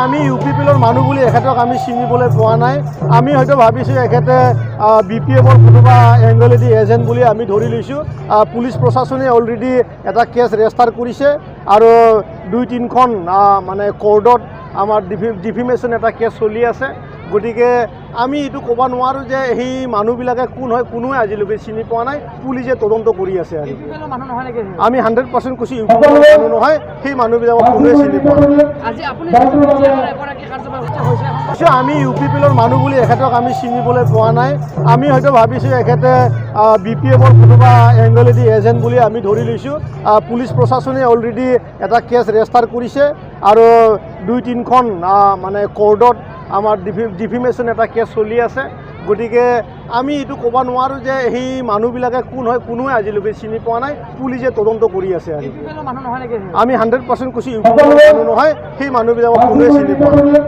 আমি ইউপিপিএলৰ মানুহ বুলি এখেতক আমি চিনিবলৈ পোৱা নাই। আমি হয়তো ভাবিছোঁ এখেতে BPFৰ কোনোবা এংগলেদি এজেণ্ট বুলি আমি ধৰি লৈছোঁ। পুলিচ প্ৰশাসনে অলৰেডি এটা কেছ ৰেজিষ্টাৰ কৰিছে আৰু 2-3খন মানে কোৰ্টত আমাৰ ডিফেমেশ্যন এটা কেছ চলি আছে। গতিকে আমি এইটো ক'ব নোৱাৰোঁ যে সেই মানুহবিলাকে কোন হয়, কোনোৱে আজিলৈকে চিনি পোৱা নাই। পুলিচে তদন্ত কৰি আছে। আমি 100% কৈছোঁ ইউপিপিএলৰ মানুহ নহয়, সেই মানুহবিলাকক কোনোৱে চিনি পোৱা নাই। আমি ইউপিপিএলৰ মানুহ বুলি এখেতক আমি চিনিবলৈ পোৱা নাই। আমি হয়তো ভাবিছোঁ এখেতে BPFৰ কোনোবা এংগলেদি এজেণ্ট বুলি আমি ধৰি লৈছোঁ। পুলিচ প্ৰশাসনে অলৰেডি এটা কেছ ৰেজিষ্টাৰ কৰিছে আৰু 2-3খন মানে কোৰ্টত আমাৰ ডিফেমেশ্যন এটা কেছ চলি আছে। গতিকে আমি এইটো ক'ব নোৱাৰোঁ যে সেই মানুহবিলাকে কোন হয়, কোনোৱে আজিলৈকে চিনি পোৱা নাই। পুলিচে তদন্ত কৰি আছে। আমি 100% কৈছোঁ ইউপিপিএলৰ মানুহ নহয়, সেই মানুহবিলাকক কোনোৱে চিনি পোৱা নাই।